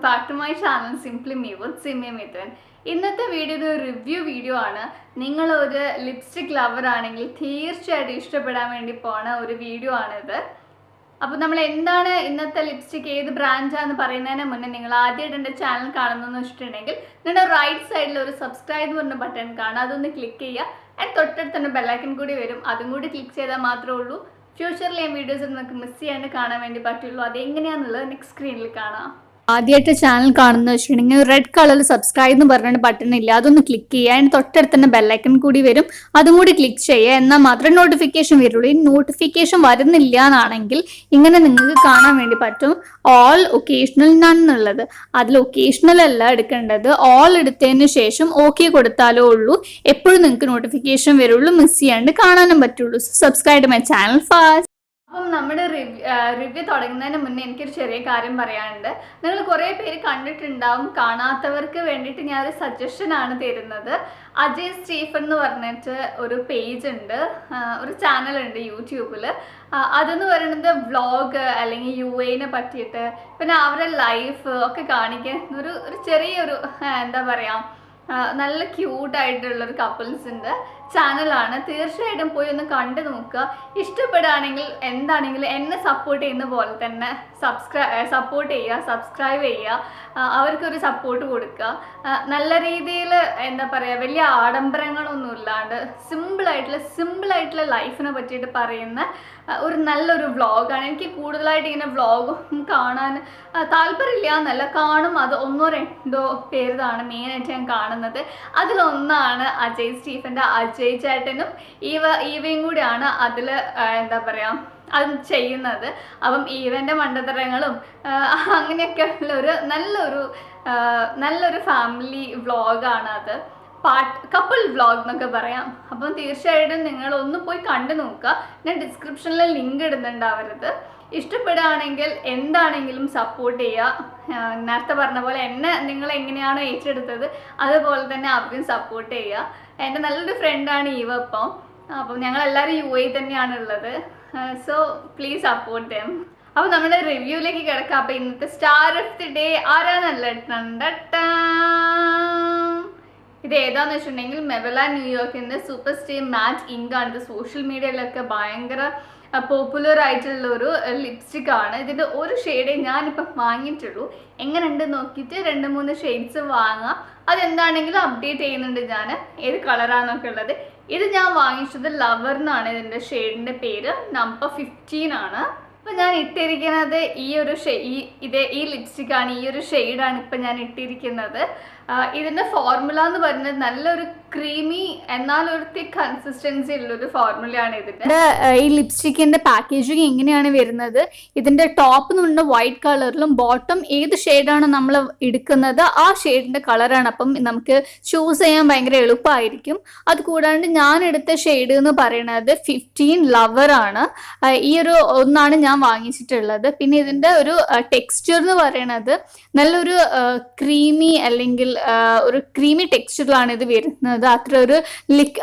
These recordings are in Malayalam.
back to my channel Simply Me with Simmy Mithun. ഇന്നത്തെ വീഡിയോ ഒരു റിവ്യൂ വീഡിയോ ആണ്. നിങ്ങൾ ഒരു ലിപ്സ്റ്റിക് ലവർ ആണെങ്കിൽ തീർച്ചയായിട്ടും ഇഷ്ടപ്പെടാൻ വേണ്ടി പോണ ഒരു വീഡിയോ ആണിത്. അപ്പോൾ നമ്മൾ എന്താണ് ഇന്നത്തെ ലിപ്സ്റ്റിക് ഏത് ബ്രാൻഡാന്ന് പറയുന്നതിന് മുന്നേ നിങ്ങൾ ആദ്യമായിട്ട് എൻ്റെ ചാനൽ കാണുന്നതെന്ന് വെച്ചിട്ടുണ്ടെങ്കിൽ നിങ്ങളുടെ റൈറ്റ് സൈഡിൽ ഒരു സബ്സ്ക്രൈബ് പറഞ്ഞ ബട്ടൺ കാണാം, അതൊന്ന് ക്ലിക്ക് ചെയ്യുക. ആൻഡ് തൊട്ടടുത്ത് തന്നെ ബെല്ലൈക്കൺ കൂടി വരും, അതും കൂടി ക്ലിക്ക് ചെയ്താൽ മാത്രമേ ഉള്ളൂ ഫ്യൂച്ചറിൽ ഞാൻ വീഡിയോസ് നിങ്ങൾക്ക് മിസ് ചെയ്യാണ്ട് കാണാൻ വേണ്ടി പറ്റുള്ളൂ. അതെങ്ങനെയാണെന്നുള്ളത് നെക്സ്റ്റ് സ്ക്രീനിൽ കാണാം. ആദ്യമായിട്ട് ചാനൽ കാണുന്ന വെച്ചിട്ടുണ്ടെങ്കിൽ റെഡ് കളറിൽ സബ്സ്ക്രൈബ് എന്ന് പറഞ്ഞിട്ട് ബട്ടൺ ഇല്ല, അതൊന്ന് ക്ലിക്ക് ചെയ്യുക. അതിന് തൊട്ടടുത്ത് തന്നെ ബെല്ലൈക്കൺ കൂടി വരും, അതും കൂടി ക്ലിക്ക് ചെയ്യുക. എന്നാൽ മാത്രമേ നോട്ടിഫിക്കേഷൻ വരുള്ളൂ. ഈ നോട്ടിഫിക്കേഷൻ വരുന്നില്ല എന്നാണെങ്കിൽ ഇങ്ങനെ നിങ്ങൾക്ക് കാണാൻ വേണ്ടി പറ്റും ഓൾ ഒക്കേഷണൽ നൺ എന്നുള്ളത്. അതിൽ ഒക്കേഷണൽ അല്ല എടുക്കേണ്ടത്, ഓൾ എടുത്തതിന് ശേഷം ഓക്കെ കൊടുത്താലേ ഉള്ളൂ എപ്പോഴും നിങ്ങൾക്ക് നോട്ടിഫിക്കേഷൻ വരുള്ളൂ, മിസ് ചെയ്യാണ്ട് കാണാനും പറ്റുള്ളൂ. Subscribe my channel fast. അപ്പം നമ്മുടെ റിവ്യൂ തുടങ്ങുന്നതിന് മുന്നേ എനിക്കൊരു ചെറിയ കാര്യം പറയാനുണ്ട്. നിങ്ങൾ കുറേ പേര് കണ്ടിട്ടുണ്ടാവും, കാണാത്തവർക്ക് വേണ്ടിയിട്ട് ഞാനൊരു സജഷനാണ് തരുന്നത്. അജയ് സ്റ്റീഫൻ എന്ന് പറഞ്ഞിട്ട് ഒരു പേജ് ഉണ്ട്, ഒരു ചാനലുണ്ട് യൂട്യൂബിൽ. അതെന്ന് പറയുന്നത് വ്ളോഗ് അല്ലെങ്കിൽ UAE പറ്റിയിട്ട് പിന്നെ അവരുടെ ലൈഫ് ഒക്കെ കാണിക്കുന്ന ഒരു ചെറിയൊരു എന്താ പറയുക, നല്ല ക്യൂട്ടായിട്ടുള്ളൊരു കപ്പിൾസിൻ്റെ ചാനലാണ്. തീർച്ചയായിട്ടും പോയി ഒന്ന് കണ്ടു നോക്കുക. ഇഷ്ടപ്പെടുകയാണെങ്കിൽ എന്താണെങ്കിലും എന്നെ സപ്പോർട്ട് ചെയ്യുന്ന പോലെ തന്നെ സപ്പോർട്ട് ചെയ്യുക, സബ്സ്ക്രൈബ് ചെയ്യുക, അവർക്കൊരു സപ്പോർട്ട് കൊടുക്കുക. നല്ല രീതിയിൽ എന്താ പറയുക, വലിയ ആഡംബരങ്ങളൊന്നും ഇല്ലാണ്ട് സിമ്പിളായിട്ടുള്ള ലൈഫിനെ പറ്റിയിട്ട് പറയുന്ന ഒരു നല്ലൊരു വ്ളോഗാണ്. എനിക്ക് കൂടുതലായിട്ട് ഇങ്ങനെ വ്ളോഗും കാണാൻ താല്പര്യമില്ല എന്നല്ല, കാണും. അത് ഒന്നോ രണ്ടോ പേരുതാണ് മെയിനായിട്ട് ഞാൻ കാണുന്നത്. അതിലൊന്നാണ് അജയ് സ്റ്റീഫൻ്റെ അജയ് ചേട്ടനും ഈവയും കൂടിയാണ് അതിൽ എന്താ പറയുക അത് ചെയ്യുന്നത്. അപ്പം ഈവൻ്റെ മണ്ടത്തരങ്ങളും അങ്ങനെയൊക്കെ ഉള്ളൊരു നല്ലൊരു ഫാമിലി വ്ളോഗാണ് അത്. കപ്പിൾ വ്ളോഗ് എന്നൊക്കെ പറയാം. അപ്പം തീർച്ചയായിട്ടും നിങ്ങൾ ഒന്ന് പോയി കണ്ടു നോക്കുക. ഞാൻ ഡിസ്ക്രിപ്ഷനിൽ ലിങ്ക് ഇടുന്നുണ്ടാവരുത്. ഇഷ്ടപ്പെടുകയാണെങ്കിൽ എന്താണെങ്കിലും സപ്പോർട്ട് ചെയ്യുക. നേരത്തെ പറഞ്ഞ പോലെ എന്നെ നിങ്ങൾ എങ്ങനെയാണോ ഏറ്റെടുത്തത് അതുപോലെ തന്നെ അവരും സപ്പോർട്ട് ചെയ്യുക. എൻ്റെ നല്ലൊരു ഫ്രണ്ടാണ് ഈവ. അപ്പം ഞങ്ങളെല്ലാവരും UAE തന്നെയാണ് ഉള്ളത്. So please support them. അപ്പോൾ നമ്മുടെ റിവ്യൂയിലേക്ക് കിടക്കാം. അപ്പോൾ ഇന്നത്തെ സ്റ്റാർ ഓഫ് ദി ഡേ ആരാന്നല്ല, ഇത് ഏതാന്ന് വെച്ചിട്ടുണ്ടെങ്കിൽ മെബല ന്യൂയോർക്കിൻ്റെ സൂപ്പർ സ്റ്റേ മാറ്റ് ഇങ്കാണ്. ഇത് സോഷ്യൽ മീഡിയയിലൊക്കെ ഭയങ്കര പോപ്പുലർ ആയിട്ടുള്ള ഒരു ലിപ്സ്റ്റിക് ആണ്. ഇതിൻ്റെ ഒരു ഷെയ്ഡേ ഞാനിപ്പം വാങ്ങിയിട്ടുള്ളൂ. എങ്ങനെയുണ്ട് നോക്കിയിട്ട് 2-3 ഷെയ്ഡ്സ് വാങ്ങാം. അതെന്താണെങ്കിലും അപ്ഡേറ്റ് ചെയ്യുന്നുണ്ട് ഞാൻ ഏത് കളറാണെന്നൊക്കെ ഉള്ളത്. ഇത് ഞാൻ വാങ്ങിച്ചത് ലവർ എന്നാണ് ഇതിൻ്റെ ഷെയ്ഡിൻ്റെ പേര്. നമ്പർ 15 ആണ്. ഇപ്പം ഞാൻ ഇട്ടിരിക്കുന്നത് ഈ ലിപ്സ്റ്റിക്കാണ്, ഈ ഒരു ഷെയ്ഡാണ് ഇപ്പം ഞാൻ ഇട്ടിരിക്കുന്നത്. ഇതിൻ്റെ ഫോർമുല എന്ന് പറയുന്നത് നല്ലൊരു ക്രീമി എന്നാലൊരു തിക്ക് കൺസിസ്റ്റൻസി ഉള്ളൊരു ഫോർമുലയാണ് ഇതിൻ്റെ. ഈ ലിപ്സ്റ്റിക്കിൻ്റെ പാക്കേജിങ് എങ്ങനെയാണ് വരുന്നത്, ഇതിൻ്റെ ടോപ്പ് എന്ന് പറഞ്ഞാൽ വൈറ്റ് കളറിലും ബോട്ടം ഏത് ഷെയ്ഡാണ് നമ്മൾ എടുക്കുന്നത് ആ ഷെയ്ഡിൻ്റെ കളറാണ്. അപ്പം നമുക്ക് ചൂസ് ചെയ്യാൻ ഭയങ്കര എളുപ്പമായിരിക്കും. അത് കൂടാണ്ട് ഞാൻ എടുത്ത ഷെയ്ഡ് എന്ന് പറയുന്നത് 15 ലവറാണ്. ഈ ഒരു ഒന്നാണ് ഞാൻ വാങ്ങിച്ചിട്ടുള്ളത്. പിന്നെ ഇതിൻ്റെ ഒരു ടെക്സ്ചർ എന്ന് പറയുന്നത് നല്ലൊരു ക്രീമി അല്ലെങ്കിൽ ഒരു ക്രീമി ടെക്സ്ചറിലാണ് ഇത് വരുന്നത്. അത്ര ഒരു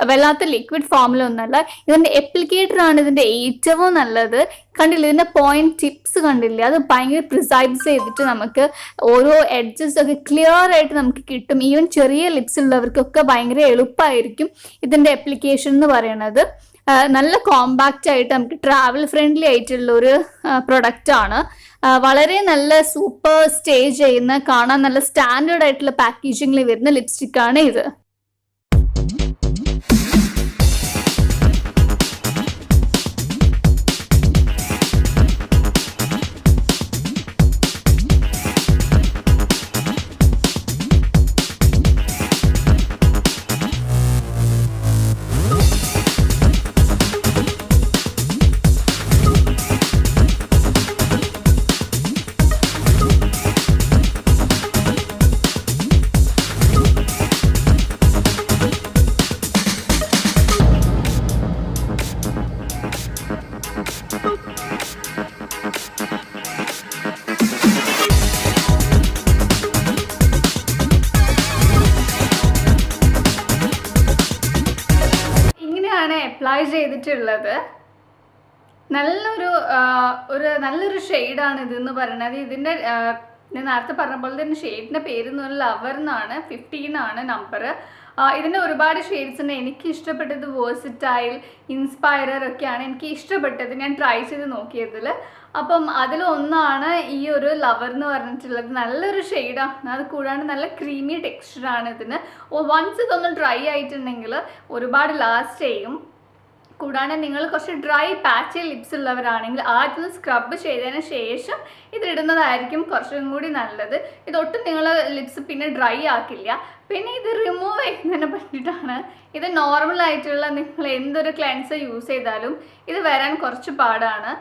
വല്ലാത്ത ലിക്വിഡ് ഫോമിലൊന്നല്ല. ഇതിൻ്റെ എപ്ലിക്കേറ്ററാണ് ഇതിൻ്റെ ഏറ്റവും നല്ലത്. കണ്ടില്ല, ഇതിൻ്റെ പോയിന്റ് ടിപ്സ് കണ്ടില്ല, അത് ഭയങ്കര പ്രിസൈസ് ചെയ്തിട്ട് നമുക്ക് ഓരോ എഡ്ജസ് ഒക്കെ ക്ലിയർ ആയിട്ട് നമുക്ക് കിട്ടും. ഈവൻ ചെറിയ ലിപ്സ് ഉള്ളവർക്കൊക്കെ ഭയങ്കര എളുപ്പമായിരിക്കും ഇതിൻ്റെ അപ്ലിക്കേഷൻ എന്ന് പറയുന്നത്. നല്ല കോമ്പാക്റ്റ് ആയിട്ട് നമുക്ക് ട്രാവൽ ഫ്രണ്ട്ലി ആയിട്ടുള്ള ഒരു പ്രൊഡക്റ്റാണ്. വളരെ നല്ല സൂപ്പർ സ്റ്റേ ചെയ്യുന്ന, കാണാൻ നല്ല സ്റ്റാൻഡേർഡ് ആയിട്ടുള്ള പാക്കേജിങ്ങിൽ വരുന്ന ലിപ്സ്റ്റിക്കാണ് ഇത്. അപ്ലൈ ചെയ്തിട്ടുള്ളത് നല്ലൊരു ഷെയ്ഡാണ് ഇതെന്ന് പറയുന്നത്. ഇതിൻ്റെ ഞാൻ നേരത്തെ പറഞ്ഞ പോലെ തന്നെ ഷെയ്ഡിൻ്റെ പേര് എന്ന് പറഞ്ഞാൽ ലവർ എന്നാണ്, 15 ആണ് നമ്പർ. ഇതിൻ്റെ ഒരുപാട് ഷെയ്ഡ്സ് ഉണ്ട്. എനിക്ക് ഇഷ്ടപ്പെട്ടത് വേഴ്സിറ്റൈൽ, ഇൻസ്പയറർ ഒക്കെയാണ് എനിക്ക് ഇഷ്ടപ്പെട്ടത്, ഞാൻ ട്രൈ ചെയ്ത് നോക്കിയതിൽ. അപ്പം അതിലൊന്നാണ് ഈ ഒരു ലവർ എന്ന് പറഞ്ഞിട്ടുള്ളത്. നല്ലൊരു ഷെയ്ഡാണ്, അത് കൂടാണ്ട് നല്ല ക്രീമി ടെക്സ്ചറാണ് ഇതിന്. വൺസ് ഇതൊന്ന് ഡ്രൈ ആയിട്ടുണ്ടെങ്കിൽ ഒരുപാട് ലാസ്റ്റ് ചെയ്യും. കൂടാതെ നിങ്ങൾ കുറച്ച് ഡ്രൈ പാച്ച് ലിപ്സ് ഉള്ളവരാണെങ്കിൽ ആദ്യം സ്ക്രബ് ചെയ്തതിന് ശേഷം ഇതിടുന്നതായിരിക്കും കുറച്ചും കൂടി നല്ലത്. ഇതൊട്ടും നിങ്ങൾ ലിപ്സ് പിന്നെ ഡ്രൈ ആക്കില്ല. പിന്നെ ഇത് റിമൂവ് ചെയ്യുന്നതിനെ പറ്റിയിട്ടാണ്. ഇത് നോർമലായിട്ടുള്ള നിങ്ങൾ എന്തൊരു ക്ലെൻസർ യൂസ് ചെയ്താലും ഇത് വരാൻ കുറച്ച് പാടാണ്.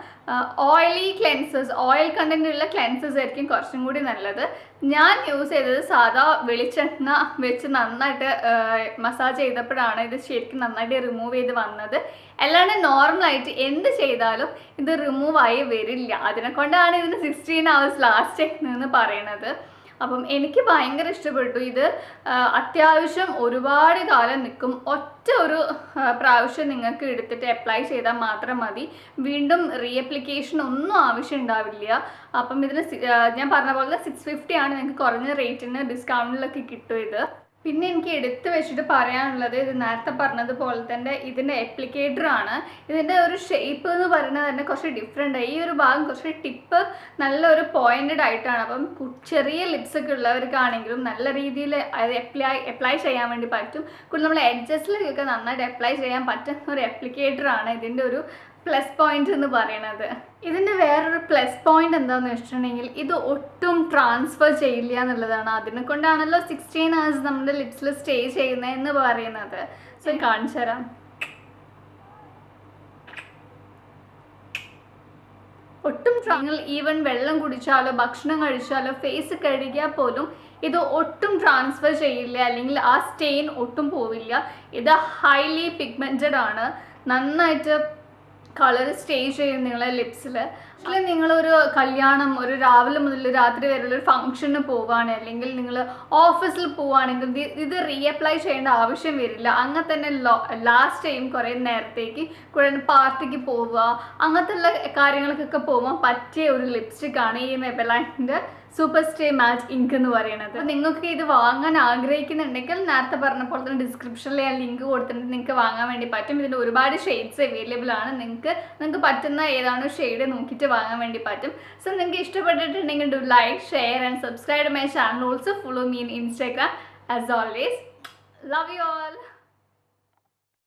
ഓയിലി ക്ലെൻസേഴ്സ്, ഓയിൽ കണ്ടൻ്റ് ഉള്ള ക്ലെൻസേഴ്സ് ആയിരിക്കും കുറച്ചും കൂടി നല്ലത്. ഞാൻ യൂസ് ചെയ്തത് സാധാ വെളിച്ചെണ്ണ വെച്ച് നന്നായിട്ട് മസാജ് ചെയ്തപ്പോഴാണ് ഇത് ശരിക്കും നന്നായിട്ട് റിമൂവ് ചെയ്ത് വന്നത്. അല്ലാണ്ട് നോർമലായിട്ട് എന്ത് ചെയ്താലും ഇത് റിമൂവ് ആയി വരില്ല. അതിനെക്കൊണ്ടാണ് ഇതിന് 16 hours ലാസ്റ്റ് ചെയ്യുന്നതെന്ന് പറയണത്. അപ്പം എനിക്ക് ഭയങ്കര ഇഷ്ടപ്പെട്ടു. ഇത് അത്യാവശ്യം ഒരുപാട് കാലം നിൽക്കും. ഒറ്റ ഒരു പ്രാവശ്യം നിങ്ങൾക്ക് എടുത്തിട്ട് അപ്ലൈ ചെയ്താൽ മാത്രം മതി. വീണ്ടും റീഅപ്ലിക്കേഷൻ ഒന്നും ആവശ്യം ഉണ്ടാവില്ല. അപ്പം ഇതിന് ഞാൻ പറഞ്ഞ പോലെ 650 ആണ്, നിങ്ങൾക്ക് കുറഞ്ഞ റേറ്റിന് ഡിസ്കൗണ്ടിലൊക്കെ കിട്ടും ഇത്. പിന്നെ എനിക്ക് എടുത്ത് വെച്ചിട്ട് പറയാനുള്ളത്, ഇത് നേരത്തെ പറഞ്ഞതുപോലെ തന്നെ ഇതിൻ്റെ അപ്ലിക്കേറ്ററാണ്. ഇതിൻ്റെ ഒരു ഷേപ്പ് എന്ന് പറയുന്നത് തന്നെ കുറച്ച് ഡിഫറെൻ്റ്. ഈ ഒരു ഭാഗം കുറച്ച് ടിപ്പ് നല്ലൊരു പോയിൻറ്റഡ് ആയിട്ടാണ്. അപ്പം ചെറിയ ലിപ്സൊക്കെ ഉള്ളവർക്കാണെങ്കിലും നല്ല രീതിയിൽ അത് അപ്ലൈ ചെയ്യാൻ വേണ്ടി പറ്റും. കൂടുതൽ നമ്മൾ എഡ്ജസിലൊക്കെ നന്നായിട്ട് അപ്ലൈ ചെയ്യാൻ പറ്റുന്ന ഒരു അപ്ലിക്കേറ്ററാണ് ഇതിൻ്റെ ഒരു പ്ലസ് പോയിന്റ് എന്ന് പറയുന്നത്. ഇതിൻ്റെ വേറൊരു പ്ലസ് പോയിന്റ് എന്താണെന്ന് വെച്ചിട്ടുണ്ടെങ്കിൽ ഇത് ഒട്ടും ട്രാൻസ്ഫർ ചെയ്യില്ല എന്നുള്ളതാണ്. അതിനെ കൊണ്ടാണല്ലോ 16 hours നമ്മുടെ ലിപ്സിൽ സ്റ്റേ ചെയ്യുന്നതെന്ന് പറയുന്നത്. സോ കാണിച്ചു തരാം. ഒട്ടും നിങ്ങൾ ഈവൻ വെള്ളം കുടിച്ചാലോ ഭക്ഷണം കഴിച്ചാലോ ഫേസ് കഴുകിയാൽ പോലും ഇത് ഒട്ടും ട്രാൻസ്ഫർ ചെയ്യില്ല, അല്ലെങ്കിൽ ആ സ്റ്റെയിൻ ഒട്ടും പോവില്ല. ഇത് ഹൈലി പിഗ്മെൻറ്റഡ് ആണ്, നന്നായിട്ട് കളർ സ്റ്റേ ചെയ്യും നിങ്ങളെ ലിപ്സിൽ. പക്ഷേ നിങ്ങളൊരു കല്യാണം, ഒരു രാവിലെ മുതൽ രാത്രി വരെയുള്ള ഒരു ഫംഗ്ഷന് പോവുകയാണ്, അല്ലെങ്കിൽ നിങ്ങൾ ഓഫീസിൽ പോവുകയാണെങ്കിൽ ഇത് റീഅപ്ലൈ ചെയ്യേണ്ട ആവശ്യം വരില്ല. അങ്ങനെ തന്നെ ലാസ്റ്റ് ചെയ്യും കുറേ നേരത്തേക്ക്. കൂടെ പാർട്ടിക്ക് പോവുക, അങ്ങനത്തെ ഉള്ള കാര്യങ്ങൾക്കൊക്കെ പോകാൻ പറ്റിയ ഒരു ലിപ്സ്റ്റിക്കാണ് ഈ മെബലൈൻ്റെ സൂപ്പർ സ്റ്റേ മാറ്റ് ഇങ്ക് എന്ന് പറയുന്നത്. നിങ്ങൾക്ക് ഇത് വാങ്ങാൻ ആഗ്രഹിക്കുന്നുണ്ടെങ്കിൽ നേരത്തെ പറഞ്ഞ പോലെ തന്നെ ഡിസ്ക്രിപ്ഷനിൽ ഞാൻ ലിങ്ക് കൊടുത്തിട്ട് നിങ്ങൾക്ക് വാങ്ങാൻ വേണ്ടി പറ്റും. ഇതിൻ്റെ ഒരുപാട് ഷെയ്ഡ്സ് അവൈലബിൾ ആണ്. നിങ്ങൾക്ക് പറ്റുന്ന ഏതാണോ ഷെയ്ഡ് നോക്കിയിട്ട് വാങ്ങാൻ വേണ്ടി പറ്റും. സോ നിങ്ങൾക്ക് ഇഷ്ടപ്പെട്ടിട്ടുണ്ടെങ്കിൽ do like, share and subscribe my channel. Also follow me in Instagram. As always, love you all.